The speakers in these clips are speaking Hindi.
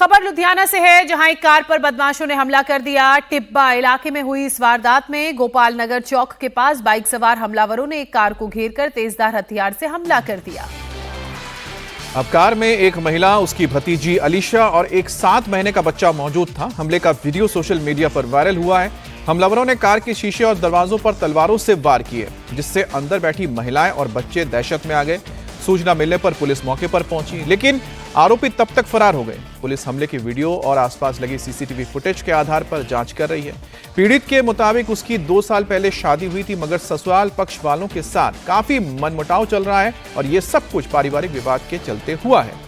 खबर लुधियाना से है, जहां एक कार पर बदमाशों ने हमला कर दिया। टिब्बा इलाके में हुई इस वारदात में गोपाल नगर चौक के पास बाइक सवार हमलावरों ने एक कार को घेरकर तेजधार हथियार से हमला कर दिया। अब कार में एक महिला, उसकी भतीजी अलीशा और एक 7 महीने का बच्चा मौजूद था। हमले का वीडियो सोशल मीडिया पर वायरल हुआ है। हमलावरों ने कार के शीशे और दरवाजों पर तलवारों से वार किए, जिससे अंदर बैठी महिलाएं और बच्चे दहशत में आ गए। सूचना मिलने पर पुलिस मौके पर पहुंची, लेकिन आरोपी तब तक फरार हो गए। पुलिस हमले की वीडियो और आसपास लगी सीसीटीवी फुटेज के आधार पर जांच कर रही है। पीड़ित के मुताबिक उसकी 2 साल पहले शादी हुई थी, मगर ससुराल पक्ष वालों के साथ काफी मनमुटाव चल रहा है और ये सब कुछ पारिवारिक विवाद के चलते हुआ है।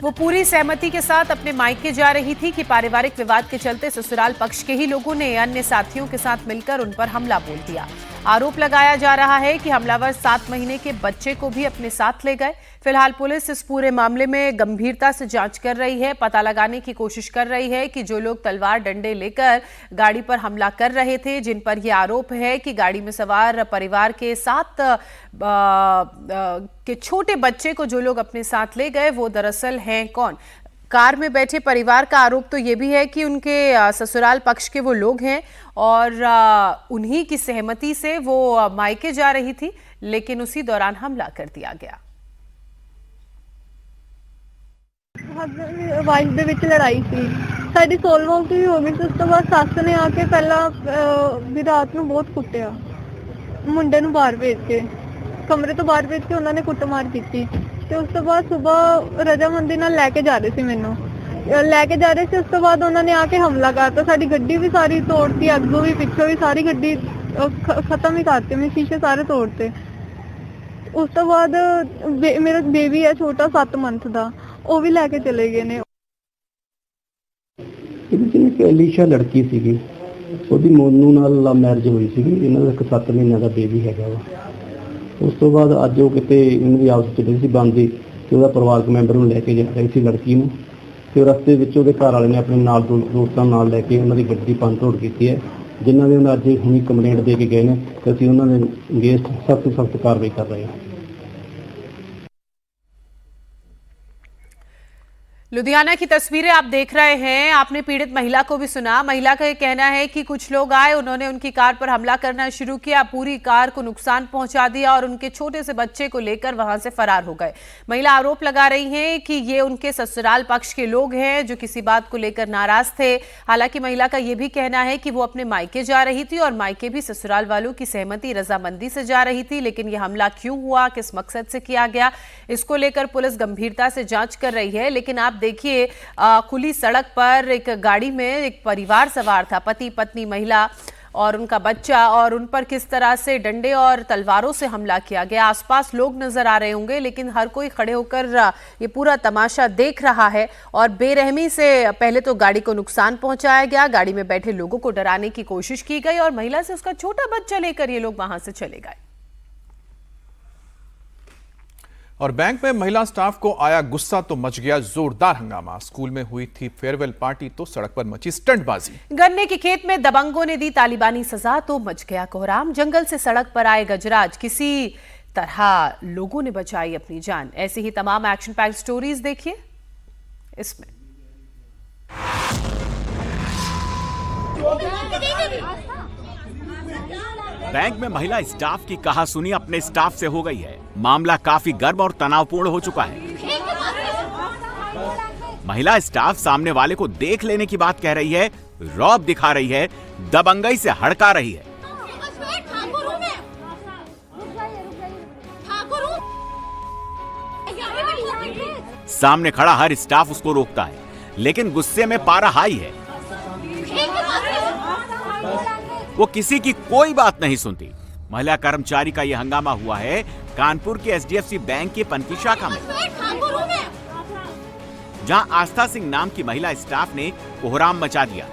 वो पूरी सहमति के साथ अपने मायके जा रही थी कि पारिवारिक विवाद के चलते ससुराल पक्ष के ही लोगों ने अन्य साथियों के साथ मिलकर उन पर हमला बोल दिया। आरोप लगाया जा रहा है कि हमलावर 7 महीने के बच्चे को भी अपने साथ ले गए। फिलहाल पुलिस इस पूरे मामले में गंभीरता से जांच कर रही है, पता लगाने की कोशिश कर रही है कि जो लोग तलवार डंडे लेकर गाड़ी पर हमला कर रहे थे, जिन पर यह आरोप है कि गाड़ी में सवार परिवार के 7 के छोटे बच्चे को जो लोग अपने साथ ले गए, वो दरअसल हैं कौन। कार में बैठे परिवार का आरोप तो ये भी है कि उनके ससुराल पक्ष के वो लोग हैं और उन्हीं की सहमति से वो मायके जा रही थी, लेकिन उसी दौरान हमला कर दिया गया। वाइफ ਦੇ ਵਿੱਚ ਲੜਾਈ ਸੀ, ਸਾਡੀ ਸੋਲਵਾਂ ਵੀ ਹੋ ਗਈ। ਉਸ ਤੋਂ ਬਾਅਦ ਸੱਸ ਨੇ ਆ ਕੇ ਪਹਿਲਾਂ ਵੀ ਰਾਤ ਨੂੰ ਬਹੁਤ ਕੁੱਟਿਆ, ਮੁੰਡੇ ਨੂੰ ਬਾਹਰ ਭੇਜ ਕੇ, ਕਮਰੇ ਤੋਂ ਬਾਹਰ ਭੇਜ ਕੇ ਉਹਨਾਂ ਨੇ ਕੁੱਟਮਾਰ ਕੀਤੀ। ਤੇ ਉਸ ਤੋਂ ਬਾਅਦ ਸਵੇਰ ਰਜਾਮੰਦੀ ਨਾਲ ਲੈ ਕੇ ਜਾ ਰਹੇ ਸੀ, ਮੈਨੂੰ ਲੈ ਕੇ ਜਾ ਰਹੇ ਸੀ। ਉਸ ਤੋਂ ਬਾਅਦ ਉਹਨਾਂ ਨੇ ਆ ਕੇ ਹਮਲਾ ਕਰਤਾ, ਸਾਡੀ ਗੱਡੀ ਵੀ ਸਾਰੀ ਤੋੜਤੀ, ਅੱਗੋਂ ਵੀ ਪਿੱਛੋਂ ਵੀ ਸਾਰੀ ਗੱਡੀ ਖਤਮ ਹੀ ਕਰਤੀ, ਮੇਰੇ ਸ਼ੀਸ਼ੇ ਸਾਰੇ ਤੋੜਤੇ। ਉਸ ਤੋਂ ਬਾਅਦ ਮੇਰਾ ਬੇਬੀ ਹੈ ਛੋਟਾ 7 ਮੰਥ ਦਾ, ਉਹ ਵੀ ਲੈ ਕੇ ਚਲੇ ਗਏ ਨੇ। ਇੱਕ ਅਲੀਸ਼ਾ ਲੜਕੀ ਸੀਗੀ, ਉਹਦੀ ਮੋਨੂ ਨਾਲ ਲਵ ਮੈਰਿਜ ਹੋਈ ਸੀਗੀ। ਇਹਨਾਂ ਦਾ ਇੱਕ 7 ਮਹੀਨਿਆਂ ਦਾ ਬੇਬੀ ਹੈਗਾ ਵਾ। ਉਸ ਤੋਂ ਬਾਅਦ ਅੱਜ ਉਹ ਕਿਤੇ ਇਹਨਾਂ ਦੀ ਆਪਸ ਚ ਸੀ ਬਣਦੀ ਤੇ ਉਹਦਾ ਪਰਿਵਾਰਕ ਮੈਂਬਰ ਨੂੰ ਲੈ ਕੇ ਜਾ ਰਹੀ ਸੀ ਲੜਕੀ ਨੂੰ, ਤੇ ਰਸਤੇ ਵਿੱਚ ਉਹਦੇ ਘਰ ਵਾਲੇ ਨੇ ਆਪਣੇ ਨਾਲ ਦੋਸਤਾਂ ਨਾਲ ਲੈ ਕੇ ਉਹਨਾਂ ਦੀ ਗੱਡੀ ਭੰਨ ਤੋੜ ਕੀਤੀ ਹੈ, ਜਿਨ੍ਹਾਂ ਦੇ ਉਹਨਾਂ ਅੱਜ ਹੁਣੀ ਕੰਪਲੇਂਟ ਦੇ ਕੇ ਗਏ ਨੇ ਤੇ ਅਸੀਂ ਉਹਨਾਂ ਦੇ ਅਗੇਂਸਟ ਸਖਤ ਤੋਂ ਸਖਤ ਕਾਰਵਾਈ ਕਰ ਰਹੇ ਹਾਂ। लुधियाना की तस्वीरें आप देख रहे हैं। आपने पीड़ित महिला को भी सुना। महिला का यह कहना है कि कुछ लोग आए, उन्होंने उनकी कार पर हमला करना शुरू किया, पूरी कार को नुकसान पहुंचा दिया और उनके छोटे से बच्चे को लेकर वहां से फरार हो गए। महिला आरोप लगा रही हैं कि ये उनके ससुराल पक्ष के लोग हैं जो किसी बात को लेकर नाराज थे। हालांकि महिला का यह भी कहना है कि वो अपने मायके जा रही थी और मायके भी ससुराल वालों की सहमति रजामंदी से जा रही थी, लेकिन यह हमला क्यों हुआ, किस मकसद से किया गया, इसको लेकर पुलिस गंभीरता से जांच कर रही है। लेकिन आप देखिए, खुली सड़क पर एक गाड़ी में एक परिवार सवार था, पति पत्नी महिला और उनका बच्चा, और उन पर किस तरह से डंडे और तलवारों से हमला किया गया। आसपास लोग नजर आ रहे होंगे, लेकिन हर कोई खड़े होकर ये पूरा तमाशा देख रहा है और बेरहमी से पहले तो गाड़ी को नुकसान पहुंचाया गया, गाड़ी में बैठे लोगों को डराने की कोशिश की गई और महिला से उसका छोटा बच्चा लेकर ये लोग वहां से चले गए। और बैंक में महिला स्टाफ को आया गुस्सा तो मच गया जोरदार हंगामा। स्कूल में हुई थी फेयरवेल पार्टी तो सड़क पर मची स्टंटबाजी। गन्ने के खेत में दबंगों ने दी तालिबानी सजा तो मच गया कोहराम। जंगल से सड़क पर आए गजराज, किसी तरह लोगों ने बचाई अपनी जान। ऐसे ही तमाम एक्शन पैक्ड स्टोरीज देखिए इसमें। बैंक में महिला स्टाफ की कहासुनी अपने स्टाफ से हो गई है। मामला काफी गर्म और तनावपूर्ण हो चुका है। महिला स्टाफ सामने वाले को देख लेने की बात कह रही है, रौब दिखा रही है, दबंगई से हड़का रही है। सामने खड़ा हर स्टाफ उसको रोकता है, लेकिन गुस्से में पारा हाई है। वो किसी की कोई बात नहीं सुनती। महिला कर्मचारी का यह हंगामा हुआ है कानपुर के एचडीएफसी बैंक की पनकी शाखा में, जहां आस्था सिंह नाम की महिला स्टाफ ने कोहराम मचा दिया,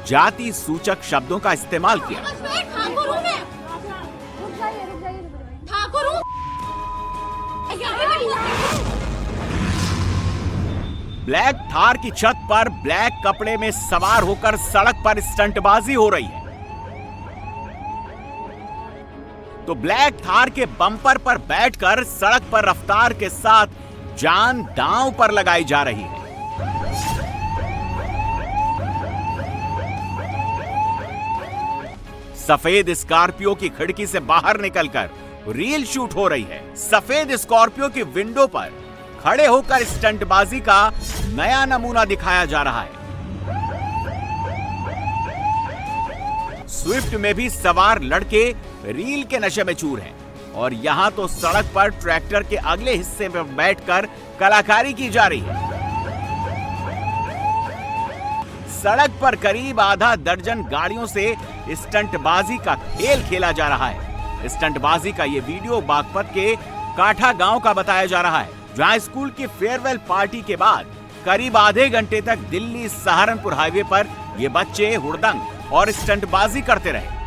जाति सूचक शब्दों का इस्तेमाल किया। ब्लैक थार की छत पर ब्लैक कपड़े में सवार होकर सड़क पर स्टंटबाजी हो रही है, तो ब्लैक थार के बम्पर पर बैठकर सड़क पर रफ्तार के साथ जान दांव पर लगाई जा रही है। सफेद स्कॉर्पियो की खिड़की से बाहर निकलकर रील शूट हो रही है। सफेद स्कॉर्पियो की विंडो पर खड़े होकर स्टंटबाजी का नया नमूना दिखाया जा रहा है। स्विफ्ट में भी सवार लड़के रील के नशे में चूर हैं और यहां तो सड़क पर ट्रैक्टर के अगले हिस्से में बैठकर कलाकारी की जा रही है। सड़क पर करीब आधा दर्जन गाड़ियों से स्टंटबाजी का खेल खेला जा रहा है। स्टंटबाजी का ये वीडियो बागपत के काठा गांव का बताया जा रहा है, जहां स्कूल की फेयरवेल पार्टी के बाद करीब आधे घंटे तक दिल्ली सहारनपुर हाईवे पर ये बच्चे हुड़दंग और स्टंटबाजी करते रहे।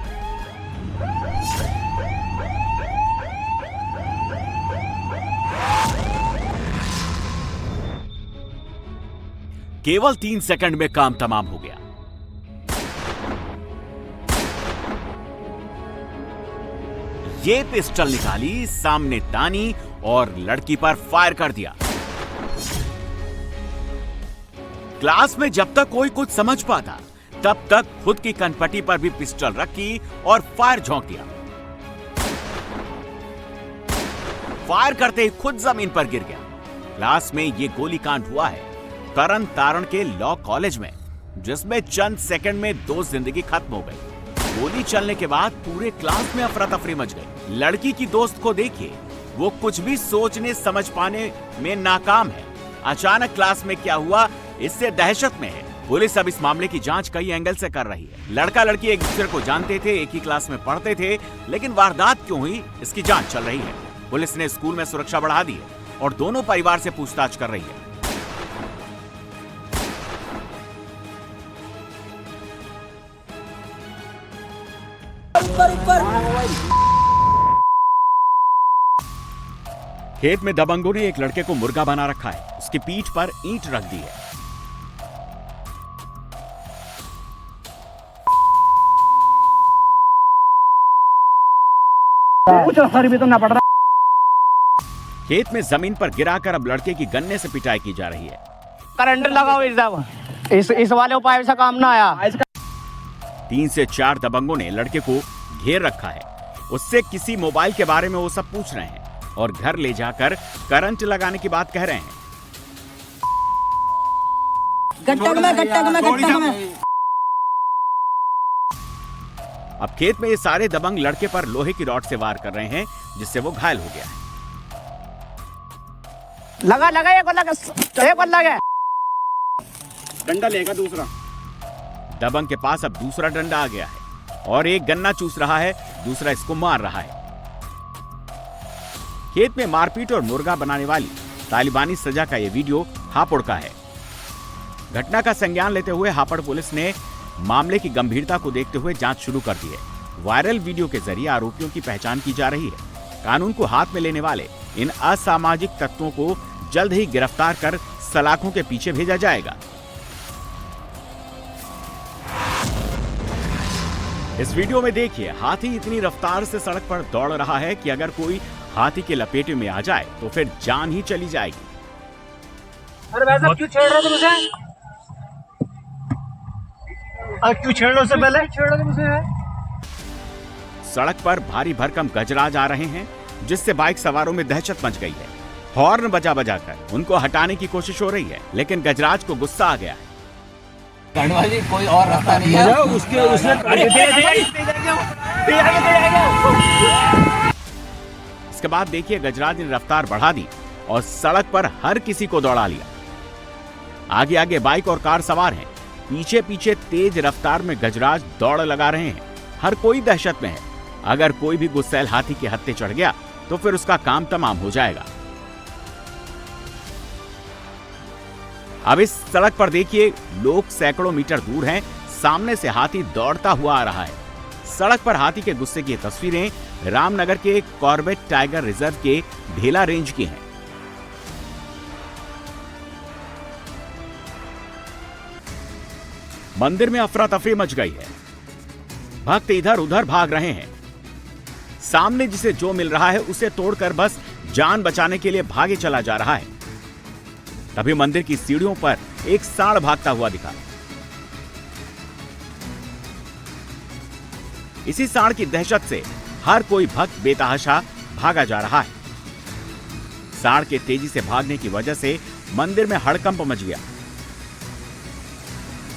केवल 3 सेकंड में काम तमाम हो गया। ये पिस्टल निकाली, सामने तानी और लड़की पर फायर कर दिया। क्लास में जब तक कोई कुछ समझ पाता तब तक खुद की कनपटी पर भी पिस्टल रखी और फायर झोंक दिया। फायर करते ही खुद जमीन पर गिर गया। क्लास में यह गोलीकांड हुआ है तरन तारण के लॉ कॉलेज में, जिसमें चंद सेकंड में 2 जिंदगी खत्म हो गई। गोली चलने के बाद पूरे क्लास में अफरा तफरी मच गई। लड़की की दोस्त को देखिए, वो कुछ भी सोचने समझ पाने में नाकाम है। अचानक क्लास में क्या हुआ इससे दहशत में है। पुलिस अब इस मामले की जांच कई एंगल से कर रही है। लड़का लड़की एक दूसरे को जानते थे, एक ही क्लास में पढ़ते थे, लेकिन वारदात क्यों हुई इसकी जांच चल रही है। पुलिस ने स्कूल में सुरक्षा बढ़ा दी है और दोनों परिवार से पूछताछ कर रही है। खेत में दबंगों ने एक लड़के को मुर्गा बना रखा है। उसकी पीठ पर ईंट रख दी है। खेत में जमीन पर गिराकर अब लड़के की गन्ने से पिटाई की जा रही है। करंट लगाओ इस वाले उपाय से काम ना आया। 3 से 4 दबंगों ने लड़के को घेर रखा है। उससे किसी मोबाइल के बारे में वो सब पूछ रहे हैं और घर ले जाकर करंट लगाने की बात कह रहे हैं। गट्टक में। अब खेत में ये सारे दबंग लड़के पर लोहे की रॉड से वार कर रहे हैं, जिससे वो घायल हो गया है। लगा एक बार लगा। डंडा लेगा दूसरा। दबंग के पास अब दूसरा डंडा आ गया है और एक गन्ना चूस रहा है, दूसरा इसको मार रहा है। खेत में मारपीट और मुर्गा बनाने वाली तालिबानी सजा का यह वीडियो हापुड़ का है। घटना का संज्ञान लेते हुए हापुड़ पुलिस ने मामले की गंभीरता को देखते हुए जांच शुरू कर दी है। वायरल वीडियो के जरिए आरोपियों की पहचान की जा रही है। कानून को हाथ में लेने वाले इन असामाजिक तत्वों को जल्द ही गिरफ्तार कर सलाखों के पीछे भेजा जाएगा। इस वीडियो में देखिए, हाथी इतनी रफ्तार से सड़क पर दौड़ रहा है कि अगर कोई हाथी के लपेटे में आ जाए तो फिर जान ही चली जाएगी। अरे भाई साहब क्यों छेड़ रहे थे मुझे? क्यों छेड़ो से पहले छेड़ रहे थे मुझे? सड़क पर भारी भरकम गजराज आ रहे हैं, जिससे बाइक सवारों में दहशत मच गई है। हॉर्न बजा बजाकर उनको हटाने की कोशिश हो रही है, लेकिन गजराज को गुस्सा आ गया है। कोई और रास्ता नहीं है। इसके बाद देखिए, गजराज ने रफ्तार बढ़ा दी और सड़क पर हर किसी को दौड़ा लिया। आगे आगे बाइक और कार सवार हैं, पीछे पीछे तेज रफ्तार में गजराज दौड़ लगा रहे हैं। हर कोई दहशत में है। अगर कोई भी गुस्सैल हाथी के हत्थे चढ़ गया तो फिर उसका काम तमाम हो जाएगा। अब इस सड़क पर देखिए, लोग सैकड़ों मीटर दूर हैं, सामने से हाथी दौड़ता हुआ आ रहा है। सड़क पर हाथी के गुस्से की तस्वीरें रामनगर के कॉर्बेट टाइगर रिजर्व के ढेला रेंज की हैं। मंदिर में अफरा तफरी मच गई है। भक्त इधर उधर भाग रहे हैं। सामने जिसे जो मिल रहा है उसे तोड़कर बस जान बचाने के लिए भागे चला जा रहा है। तभी मंदिर की सीढ़ियों पर एक सांड भागता हुआ दिखा। इसी सांड की दहशत से हर कोई भक्त बेतहाशा भागा जा रहा है। सांड के तेजी से भागने की वजह से मंदिर में हड़कंप मच गया।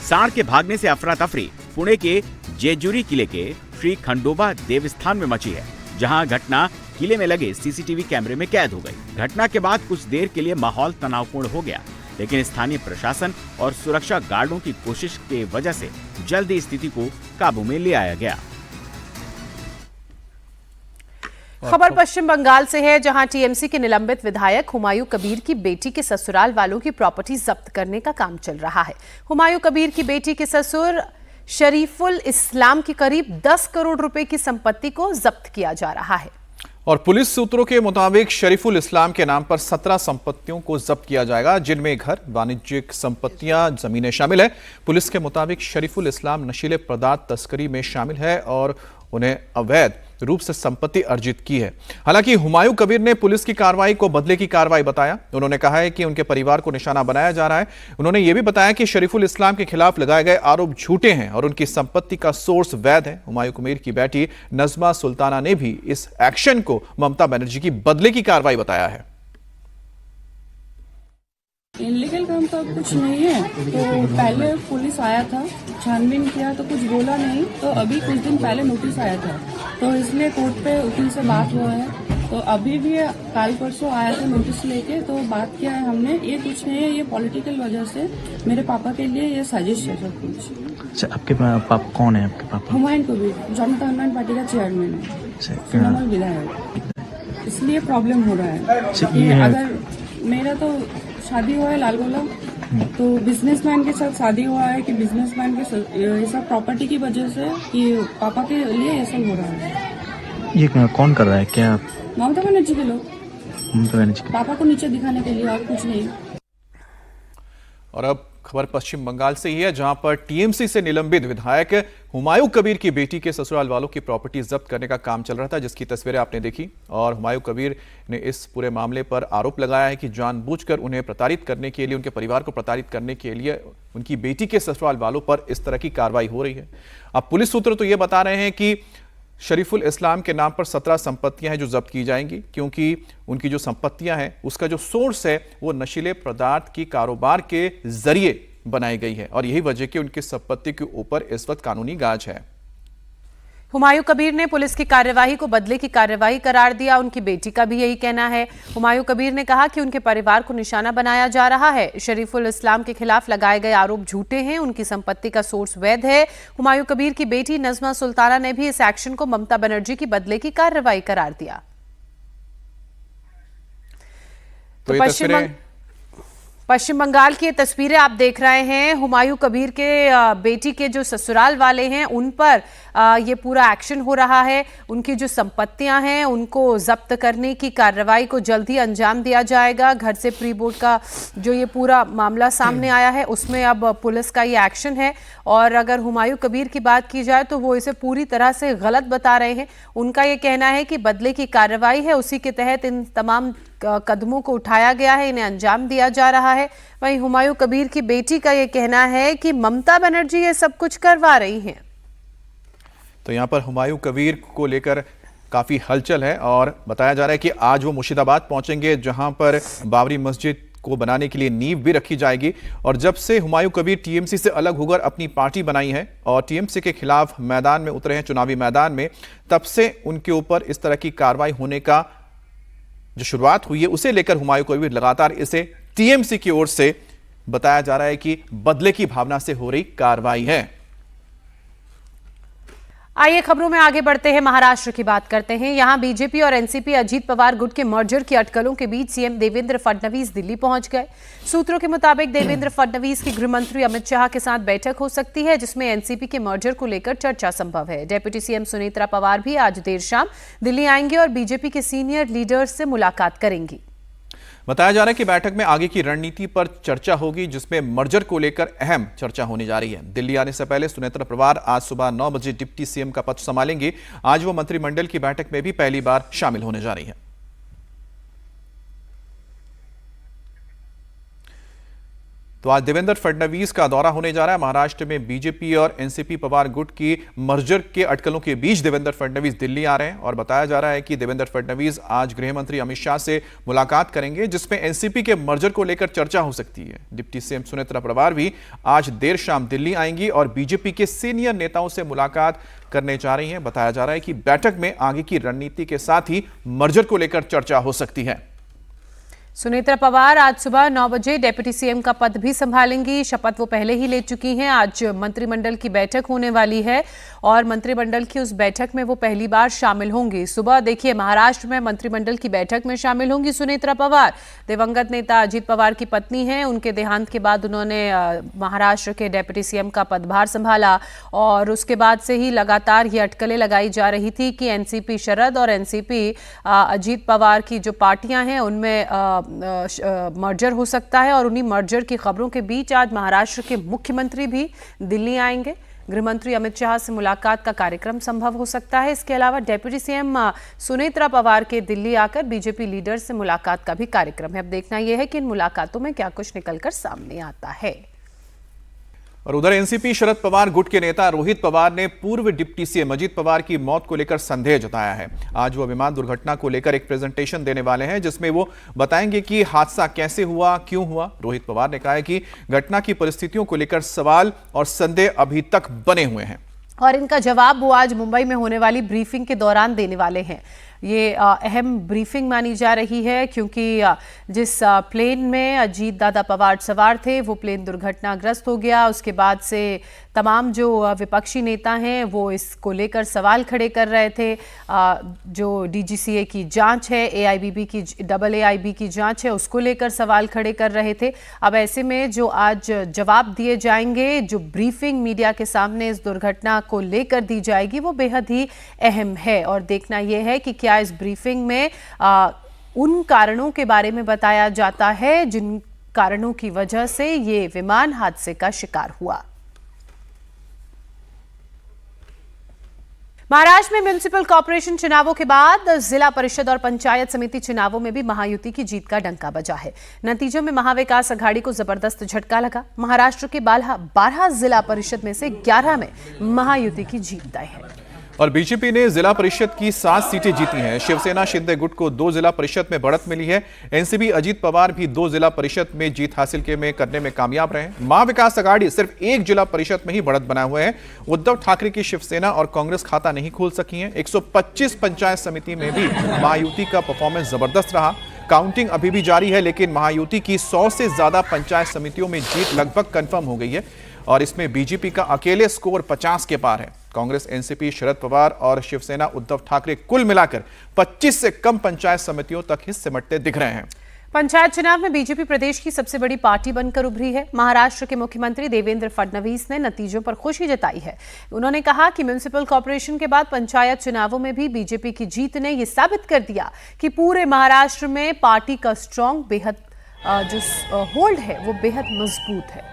सांड के भागने से अफरा तफरी पुणे के जेजुरी किले के श्री खंडोबा देवस्थान में मची है, जहां घटना किले में लगे सीसीटीवी कैमरे में कैद हो गई। घटना के बाद कुछ देर के लिए माहौल तनावपूर्ण हो गया, लेकिन स्थानीय प्रशासन और सुरक्षा गार्डों की कोशिश के वजह से जल्दी स्थिति को काबू में ले आया गया। खबर पश्चिम बंगाल से है, जहां टीएमसी के निलंबित विधायक हुमायूं कबीर की बेटी के ससुराल वालों की प्रॉपर्टी जब्त करने का काम चल रहा है। हुमायूं कबीर की बेटी के ससुर शरीफुल इस्लाम की करीब 10 करोड़ रुपए की संपत्ति को जब्त किया जा रहा है। और पुलिस सूत्रों के मुताबिक शरीफुल इस्लाम के नाम पर 17 संपत्तियों को जब्त किया जाएगा, जिनमें घर, वाणिज्यिक संपत्तियां, जमीनें शामिल है। पुलिस के मुताबिक शरीफुल इस्लाम नशीले पदार्थ तस्करी में शामिल है और उन्हें अवैध रूप से संपत्ति अर्जित की है। हालांकि हुमायूं कबीर ने पुलिस की कार्रवाई को बदले की कार्रवाई बताया। उन्होंने कहा है कि उनके परिवार को निशाना बनाया जा रहा है। उन्होंने यह भी बताया कि शरीफुल इस्लाम के खिलाफ लगाए गए आरोप झूठे हैं और उनकी संपत्ति का सोर्स वैध है। हुमायूं कबीर की बेटी नजमा सुल्ताना ने भी इस एक्शन को ममता बनर्जी की बदले की कार्रवाई बताया है। इनलीगल काम तो अब कुछ नहीं है। तो पहले पुलिस आया था, छानबीन किया तो कुछ बोला नहीं, तो अभी कुछ दिन पहले नोटिस आया था, तो इसलिए कोर्ट पे वकील से बात हुआ है। तो अभी भी कल परसों आया था नोटिस लेके, तो बात किया है हमने। ये कुछ नहीं है, ये पॉलिटिकल वजह से मेरे पापा के लिए ये साजिश है सब कुछ। अच्छा, आपके पापा कौन है? आपके पापा हुमायूं कबीर जनता उन्नयन पार्टी का चेयरमैन है, तृणमूल विधायक, इसलिए प्रॉब्लम हो रहा है। अगर मेरा तो शादी हुआ है लालगोला, तो बिजनेसमैन के साथ शादी हुआ है कि बिजनेसमैन के ये सब प्रॉपर्टी की वजह से कि पापा के लिए ये सब हो रहा है। ये कौन कर रहा है? क्या ममता बनर्जी के लोग? ममता बनर्जी पापा को नीचे दिखाने के लिए, और कुछ नहीं। और अब खबर पश्चिम बंगाल से ही है, जहां पर टीएमसी से निलंबित विधायक हुमायूं कबीर की बेटी के ससुराल वालों की प्रॉपर्टी जब्त करने का काम चल रहा था, जिसकी तस्वीरें आपने देखी। और हुमायूं कबीर ने इस पूरे मामले पर आरोप लगाया है कि जानबूझकर उन्हें प्रताड़ित करने के लिए, उनके परिवार को प्रताड़ित करने के लिए उनकी बेटी के ससुराल वालों पर इस तरह की कार्रवाई हो रही है। अब पुलिस सूत्र तो ये बता रहे हैं कि शरीफुल इस्लाम के नाम पर 17 संपत्तियां हैं जो जब्त की जाएंगी, क्योंकि उनकी जो संपत्तियां हैं उसका जो सोर्स है वो नशीले पदार्थ की कारोबार के जरिए बनाई गई है और यही वजह कि उनकी संपत्ति के ऊपर इस वक्त कानूनी गाज है। हुमायूं कबीर ने पुलिस की कार्यवाही को बदले की कार्यवाही करार दिया। उनकी बेटी का भी यही कहना है। हुमायूं कबीर ने कहा कि उनके परिवार को निशाना बनाया जा रहा है। शरीफुल इस्लाम के खिलाफ लगाए गए आरोप झूठे हैं, उनकी संपत्ति का सोर्स वैध है। हुमायूं कबीर की बेटी नजमा सुल्ताना ने भी इस एक्शन को ममता बनर्जी की बदले की कार्रवाई करार दिया। तो पश्चिम बंगाल की ये तस्वीरें आप देख रहे हैं। हुमायूं कबीर के बेटी के जो ससुराल वाले हैं उन पर ये पूरा एक्शन हो रहा है। उनकी जो संपत्तियां हैं उनको जब्त करने की कार्रवाई को जल्द ही अंजाम दिया जाएगा। घर से प्री बोर्ड का जो ये पूरा मामला सामने आया है उसमें अब पुलिस का ये एक्शन है। और अगर हुमायूं कबीर की बात की जाए तो वो इसे पूरी तरह से गलत बता रहे हैं। उनका ये कहना है कि बदले की कार्रवाई है, उसी के तहत इन तमाम कदमों को उठाया गया है, इन्हें अंजाम दिया जा रहा है। वहीं हुमायूं कबीर की बेटी का ये कहना है कि ममता बनर्जी ये सब कुछ करवा रही हैं। तो यहाँ पर हुमायूं कबीर को लेकर काफी हलचल है और बताया जा रहा है कि आज वो मुर्शिदाबाद पहुंचेंगे, जहां पर बाबरी मस्जिद को बनाने के लिए नींव भी रखी जाएगी। और जब से हुमायूं कबीर टीएमसी से अलग होकर अपनी पार्टी बनाई है और टीएमसी के खिलाफ मैदान में उतरे हैं, चुनावी मैदान में, तब से उनके ऊपर इस तरह की कार्रवाई होने का जो शुरुआत हुई है उसे लेकर हुमायूं कबीर लगातार इसे टीएमसी की ओर से बताया जा रहा है कि बदले की भावना से हो रही कार्रवाई है। आइए खबरों में आगे बढ़ते हैं, महाराष्ट्र की बात करते हैं। यहां बीजेपी और एनसीपी अजीत पवार गुट के मर्जर की अटकलों के बीच सीएम देवेंद्र फडणवीस दिल्ली पहुंच गए। सूत्रों के मुताबिक देवेंद्र फडणवीस की गृह मंत्री अमित शाह के साथ बैठक हो सकती है, जिसमें एनसीपी के मर्जर को लेकर चर्चा संभव है। डेप्यूटी सीएम सुनेत्रा पवार भी आज देर शाम दिल्ली आएंगे और बीजेपी के सीनियर लीडर्स से मुलाकात करेंगी। बताया जा रहा है कि बैठक में आगे की रणनीति पर चर्चा होगी, जिसमें मर्जर को लेकर अहम चर्चा होने जा रही है। दिल्ली आने से पहले सुनेत्रा पवार आज सुबह 9 बजे डिप्टी सीएम का पद संभालेंगी। आज वो मंत्रिमंडल की बैठक में भी पहली बार शामिल होने जा रही है। तो आज देवेंद्र फडणवीस का दौरा होने जा रहा है। महाराष्ट्र में बीजेपी और एनसीपी पवार गुट की मर्जर के अटकलों के बीच देवेंद्र फडणवीस दिल्ली आ रहे हैं और बताया जा रहा है कि देवेंद्र फडणवीस आज गृह मंत्री अमित शाह से मुलाकात करेंगे, जिसमें एनसीपी के मर्जर को लेकर चर्चा हो सकती है। डिप्टी सीएम सुनेत्रा पवार भी आज देर शाम दिल्ली आएंगी और बीजेपी के सीनियर नेताओं से मुलाकात करने जा रही हैं। बताया जा रहा है कि बैठक में आगे की रणनीति के साथ ही मर्जर को लेकर चर्चा हो सकती है। सुनेत्रा पवार आज सुबह 9 बजे डेप्यूटी सीएम का पद भी संभालेंगी। शपथ वो पहले ही ले चुकी हैं। आज मंत्रिमंडल की बैठक होने वाली है और मंत्रिमंडल की उस बैठक में वो पहली बार शामिल होंगी। सुबह देखिए महाराष्ट्र में मंत्रिमंडल की बैठक में शामिल होंगी सुनेत्रा पवार। दिवंगत नेता अजीत पवार की पत्नी हैं। उनके देहांत के बाद उन्होंने महाराष्ट्र के डेप्यूटी सीएम का पदभार संभाला और उसके बाद से ही लगातार ये अटकलें लगाई जा रही थी कि एनसीपी शरद और एनसीपी अजीत पवार की जो पार्टियां हैं उनमें मर्जर हो सकता है और उन्हीं मर्जर की खबरों के बीच आज महाराष्ट्र के मुख्यमंत्री भी दिल्ली आएंगे। गृह मंत्री अमित शाह से मुलाकात का कार्यक्रम संभव हो सकता है। इसके अलावा डेप्यूटी सीएम सुनेत्रा पवार के दिल्ली आकर बीजेपी लीडर से मुलाकात का भी कार्यक्रम है। अब देखना यह है कि इन मुलाकातों में क्या कुछ निकलकर सामने आता है। और उधर एनसीपी शरद पवार गुट के नेता रोहित पवार ने पूर्व डिप्टी सीएम अजीत पवार की मौत को लेकर संदेह जताया है। आज वो विमान दुर्घटना को लेकर एक प्रेजेंटेशन देने वाले हैं, जिसमें वो बताएंगे कि हादसा कैसे हुआ, क्यों हुआ। रोहित पवार ने कहा है कि घटना की परिस्थितियों को लेकर सवाल और संदेह अभी तक बने हुए हैं और इनका जवाब वो आज मुंबई में होने वाली ब्रीफिंग के दौरान देने वाले हैं। ये अहम ब्रीफिंग मानी जा रही है क्योंकि जिस प्लेन में अजीत दादा पवार सवार थे वो प्लेन दुर्घटनाग्रस्त हो गया। उसके बाद से तमाम जो विपक्षी नेता हैं वो इसको लेकर सवाल खड़े कर रहे थे। जो डीजीसीए की जांच है, AIB की जांच है, उसको लेकर सवाल खड़े कर रहे थे। अब ऐसे में जो आज जवाब दिए जाएंगे, जो ब्रीफिंग मीडिया के सामने इस दुर्घटना को लेकर दी जाएगी, वो बेहद ही अहम है और देखना यह है कि क्या इस ब्रीफिंग में उन कारणों के बारे में बताया जाता है जिन कारणों की वजह से ये विमान हादसे का शिकार हुआ। महाराष्ट्र में म्युनिसिपल कॉर्पोरेशन चुनावों के बाद जिला परिषद और पंचायत समिति चुनावों में भी महायुति की जीत का डंका बजा है। नतीजों में महाविकास अघाड़ी को जबरदस्त झटका लगा। महाराष्ट्र के 12 जिला परिषद में से 11 में महायुति की जीत तय है और बीजेपी ने जिला परिषद की 7 सीटें जीती हैं। शिवसेना शिंदे गुट को 2 जिला परिषद में बढ़त मिली है। एनसीपी अजीत पवार भी 2 जिला परिषद में जीत हासिल करने में कामयाब रहे। महाविकास अघाड़ी सिर्फ 1 जिला परिषद में ही बढ़त बनाए हुए हैं। उद्धव ठाकरे की शिवसेना और कांग्रेस खाता नहीं खोल सकी है। 125 पंचायत समिति में भी महायुति का परफॉर्मेंस जबरदस्त रहा। काउंटिंग अभी भी जारी है, लेकिन महायुति की 100 से ज्यादा पंचायत समितियों में जीत लगभग कंफर्म हो गई है और इसमें बीजेपी का अकेले स्कोर 50 के पार है। कांग्रेस, एनसीपी, शरद पवार और शिवसेना उद्धव ठाकरे कुल मिलाकर 25 से कम पंचायत समितियों तक ही सिमटते दिख रहे हैं। पंचायत चुनाव में बीजेपी प्रदेश की सबसे बड़ी पार्टी बनकर उभरी है। महाराष्ट्र के मुख्यमंत्री देवेंद्र फडणवीस ने नतीजों पर खुशी जताई है। उन्होंने कहा कि म्युनिसिपल कॉर्पोरेशन के बाद पंचायत चुनावों में भी बीजेपी की जीत ने यह साबित कर दिया कि पूरे महाराष्ट्र में पार्टी का स्ट्रॉन्ग बेहद जो होल्ड है वो बेहद मजबूत है।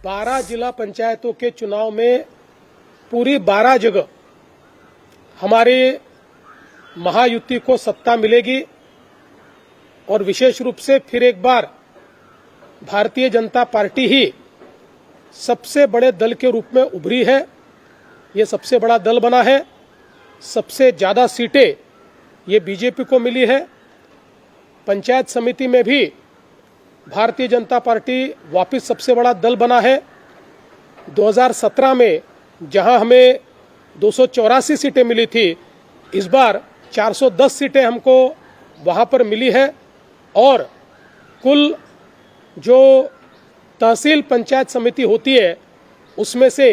12 जिला पंचायतों के चुनाव में पूरी 12 जगह हमारे महायुति को सत्ता मिलेगी और विशेष रूप से फिर एक बार भारतीय जनता पार्टी ही सबसे बड़े दल के रूप में उभरी है। ये सबसे बड़ा दल बना है। सबसे ज्यादा सीटें ये बीजेपी को मिली है। पंचायत समिति में भी भारतीय जनता पार्टी वापस सबसे बड़ा दल बना है। 2017 में जहां हमें 284 सीटें मिली थी, इस बार 410 सीटें हमको वहां पर मिली है और कुल जो तहसील पंचायत समिति होती है उसमें से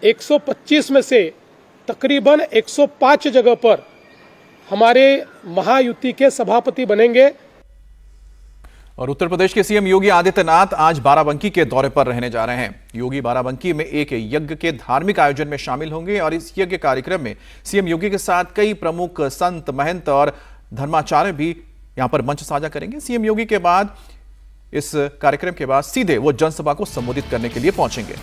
125 में से तकरीबन 105 जगह पर हमारे महायुति के सभापति बनेंगे। और उत्तर प्रदेश के सीएम योगी आदित्यनाथ आज बाराबंकी के दौरे पर रहने जा रहे हैं। योगी बाराबंकी में एक यज्ञ के धार्मिक आयोजन में शामिल होंगे और इस यज्ञ कार्यक्रम में सीएम योगी के साथ कई प्रमुख संत, महंत और धर्माचार्य भी यहां पर मंच साझा करेंगे। सीएम योगी के बाद इस कार्यक्रम के बाद सीधे वो जनसभा को संबोधित करने के लिए पहुंचेंगे।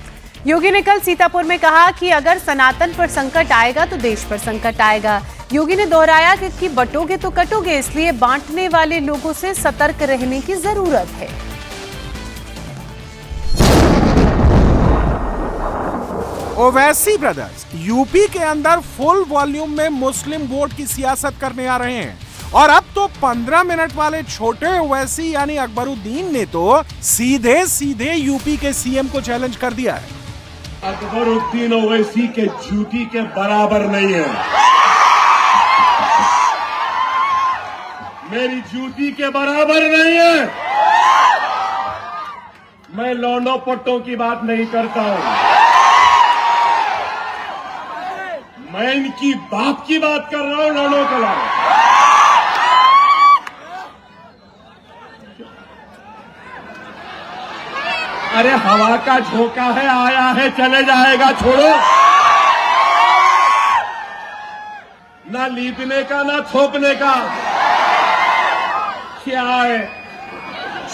योगी ने कल सीतापुर में कहा कि अगर सनातन पर संकट आएगा तो देश पर संकट आएगा। योगी ने दोहराया कि बंटोगे तो कटोगे, इसलिए बांटने वाले लोगों से सतर्क रहने की जरूरत है। ओवैसी ब्रदर्स यूपी के अंदर फुल वॉल्यूम में मुस्लिम वोट की सियासत करने आ रहे हैं और अब तो 15 मिनट वाले छोटे ओवैसी यानी अकबरुद्दीन ने तो सीधे सीधे यूपी के सीएम को चैलेंज कर दिया है। अकबरुद्दीन ओवैसी के जूती के बराबर नहीं है, मेरी जूती के बराबर नहीं है। मैं लौंडो पट्टों की बात नहीं करता हूं, मैं इनकी बाप की बात कर रहा हूं, लौंडो के अलावा। अरे हवा का झोंका है, आया है चले जाएगा, छोड़ो। ना लीपने का ना थोपने का, क्या है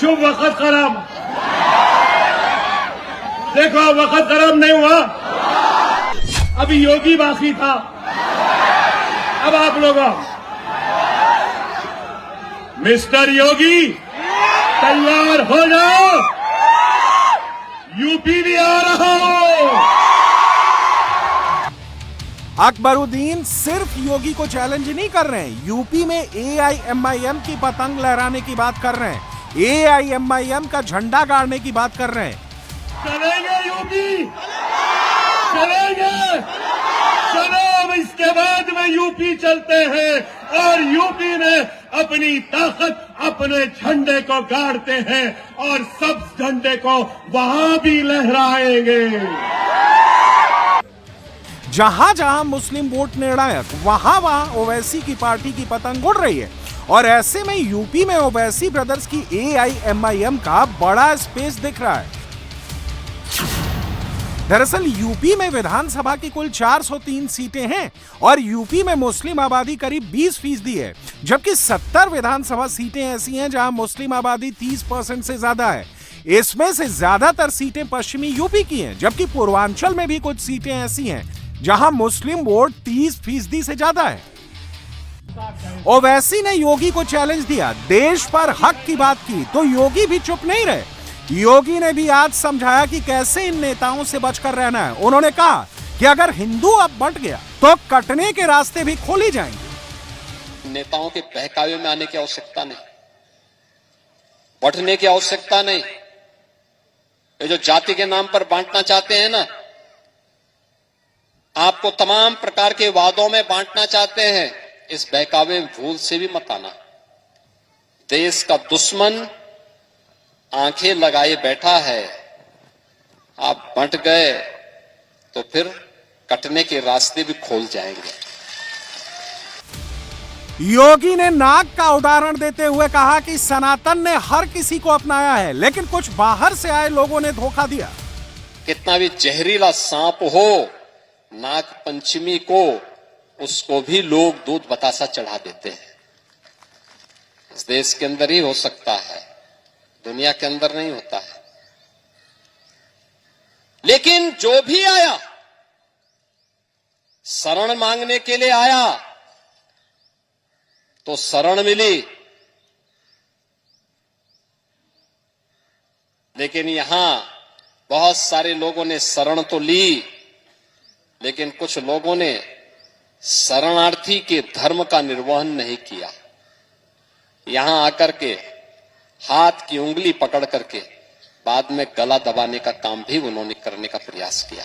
शुभ वक्त खराब। देखो वक्त खराब नहीं हुआ, अभी योगी बाकी था, अब आप लोग मिस्टर योगी तैयार हो जाओ, यूपी भी आ रहा हो। अकबरुद्दीन सिर्फ योगी को चैलेंज नहीं कर रहे हैं, यूपी में AIMIM की पतंग लहराने की बात कर रहे हैं, AIMIM का झंडा गाड़ने की बात कर रहे हैं। चलेंगे यूपी, चलेंगे, चलो अब इसके बाद में यूपी चलते हैं और यूपी में अपनी ताकत अपने झंडे को गाड़ते हैं और सब झंडे को वहां भी लहराएंगे। जहां जहां मुस्लिम वोट निर्णायक, वहां वहां ओवैसी की पार्टी की पतंग उड़ रही है और ऐसे में यूपी में ओवैसी ब्रदर्स की AIMIM का बड़ा स्पेस दिख रहा है। दरअसल यूपी में विधानसभा की कुल 403 सीटें हैं और यूपी में मुस्लिम आबादी करीब 20% है, जबकि 70 विधानसभा सीटें ऐसी हैं जहां मुस्लिम आबादी 30% से ज्यादा है। इसमें से ज्यादातर सीटें पश्चिमी यूपी की हैं, जबकि पूर्वांचल में भी कुछ सीटें ऐसी हैं जहां मुस्लिम वोट 30% से ज्यादा है। ओवैसी ने योगी को चैलेंज दिया, देश पर हक की बात की तो योगी भी चुप नहीं रहे। योगी ने भी आज समझाया कि कैसे इन नेताओं से बचकर रहना है। उन्होंने कहा कि अगर हिंदू अब बंट गया तो कटने के रास्ते भी खोले जाएंगे। नेताओं के बहकावे में आने की आवश्यकता नहीं, बंटने की आवश्यकता नहीं। ये जो जाति के नाम पर बांटना चाहते हैं ना, आपको तमाम प्रकार के वादों में बांटना चाहते हैं, इस बहकावे भूल से भी मत आना। देश का दुश्मन आंखें लगाए बैठा है, आप बंट गए तो फिर कटने के रास्ते भी खोल जाएंगे। योगी ने नाग का उदाहरण देते हुए कहा कि सनातन ने हर किसी को अपनाया है, लेकिन कुछ बाहर से आए लोगों ने धोखा दिया। कितना भी जहरीला सांप हो, नाग पंचमी को उसको भी लोग दूध बतासा चढ़ा देते हैं। इस देश के अंदर ही हो सकता है, दुनिया के अंदर नहीं होता है। लेकिन जो भी आया शरण मांगने के लिए आया तो शरण मिली, लेकिन यहां बहुत सारे लोगों ने शरण तो ली, लेकिन कुछ लोगों ने शरणार्थी के धर्म का निर्वहन नहीं किया। यहां आकर के हाथ की उंगली पकड़ करके बाद में गला दबाने का काम भी उन्होंने करने का प्रयास किया।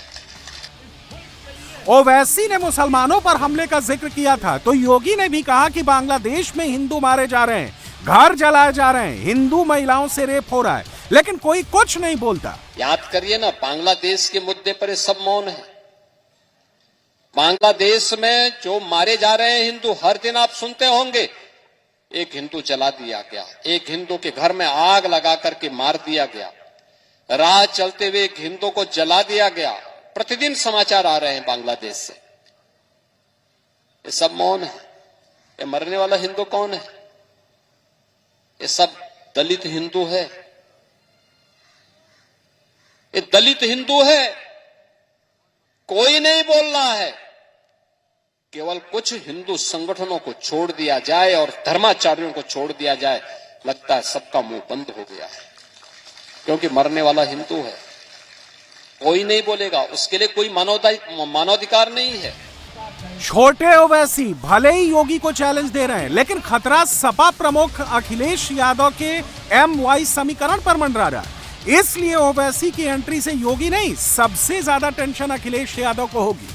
ओवैसी ने मुसलमानों पर हमले का जिक्र किया था तो योगी ने भी कहा कि बांग्लादेश में हिंदू मारे जा रहे हैं, घर जलाए जा रहे हैं, हिंदू महिलाओं से रेप हो रहा है, लेकिन कोई कुछ नहीं बोलता। याद करिए ना, बांग्लादेश के मुद्दे पर ये सब मौन है। बांग्लादेश में जो मारे जा रहे हैं हिंदू, हर दिन आप सुनते होंगे एक हिंदू जला दिया गया, एक हिंदू के घर में आग लगा करके मार दिया गया, राह चलते हुए एक हिंदू को जला दिया गया। प्रतिदिन समाचार आ रहे हैं बांग्लादेश से। ये सब मौन है। ये मरने वाला हिंदू कौन है? ये सब दलित हिंदू है। ये दलित हिंदू है कोई नहीं बोल रहा है। केवल कुछ हिंदू संगठनों को छोड़ दिया जाए और धर्माचार्यों को छोड़ दिया जाए, लगता है सबका मुंह बंद हो गया है, क्योंकि मरने वाला हिंदू है। कोई नहीं बोलेगा, उसके लिए कोई मानवाधिकार नहीं है। छोटे ओवैसी भले ही योगी को चैलेंज दे रहे हैं, लेकिन खतरा सपा प्रमुख अखिलेश यादव के MY समीकरण पर मंडरा रहा है। इसलिए ओवैसी की एंट्री से योगी नहीं, सबसे ज्यादा टेंशन अखिलेश यादव को होगी।